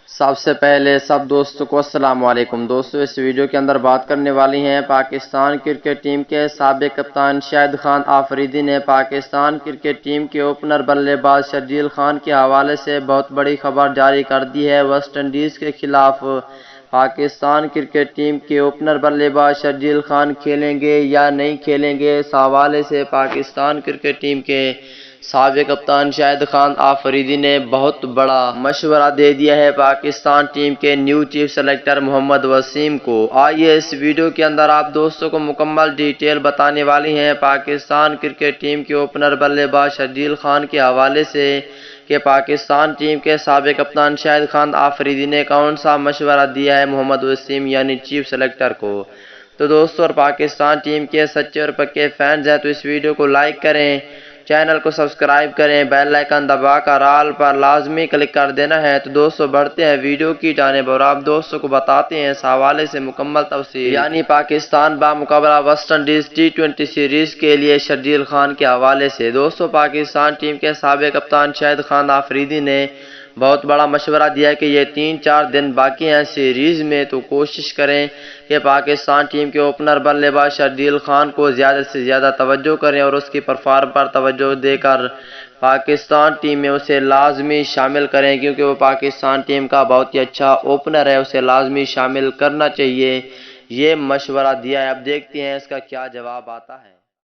سب سے پہلے سب دوستوں کو السلام علیکم دوستوں، اس ویڈیو کے اندر بات کرنے والی ہیں پاکستان کرکٹ ٹیم کے سابق کپتان شاہد خان آفریدی نے پاکستان کرکٹ ٹیم کے اوپنر بلے باز شرجیل خان کے حوالے سے بہت بڑی خبر جاری کر دی ہے۔ ویسٹ انڈیز کے خلاف پاکستان کرکٹ ٹیم کے اوپنر بلے باز شرجیل خان کھیلیں گے یا نہیں کھیلیں گے، اس حوالے سے پاکستان کرکٹ ٹیم کے سابق کپتان شاہد خان آفریدی نے بہت بڑا مشورہ دے دیا ہے پاکستان ٹیم کے نیو چیف سلیکٹر محمد وسیم کو۔ آئیے اس ویڈیو کے اندر آپ دوستوں کو مکمل ڈیٹیل بتانے والی ہیں پاکستان کرکٹ ٹیم کے اوپنر بلے باز شرجیل خان کے حوالے سے کہ پاکستان ٹیم کے سابق کپتان شاہد خان آفریدی نے کون سا مشورہ دیا ہے محمد وسیم یعنی چیف سلیکٹر کو۔ تو دوستوں، اور پاکستان ٹیم کے سچے اور پکے فینز ہیں تو اس ویڈیو کو لائک کریں، چینل کو سبسکرائب کریں، بیل آئیکن دبا کر آل پر لازمی کلک کر دینا ہے۔ تو دوستوں بڑھتے ہیں ویڈیو کی جانب اور آپ دوستوں کو بتاتے ہیں اس حوالے سے مکمل تفصیل، یعنی پاکستان بمقابلہ ویسٹ انڈیز ٹی20 سیریز کے لیے شرجیل خان کے حوالے سے۔ دوستوں، پاکستان ٹیم کے سابق کپتان شاہد خان آفریدی نے بہت بڑا مشورہ دیا کہ یہ 3-4 دن باقی ہیں سیریز میں، تو کوشش کریں کہ پاکستان ٹیم کے اوپنر بلے باز شرجیل خان کو زیادہ سے زیادہ توجہ کریں اور اس کی پرفارم پر توجہ دے کر پاکستان ٹیم میں اسے لازمی شامل کریں، کیونکہ وہ پاکستان ٹیم کا بہت ہی اچھا اوپنر ہے، اسے لازمی شامل کرنا چاہیے۔ یہ مشورہ دیا ہے، اب دیکھتے ہیں اس کا کیا جواب آتا ہے۔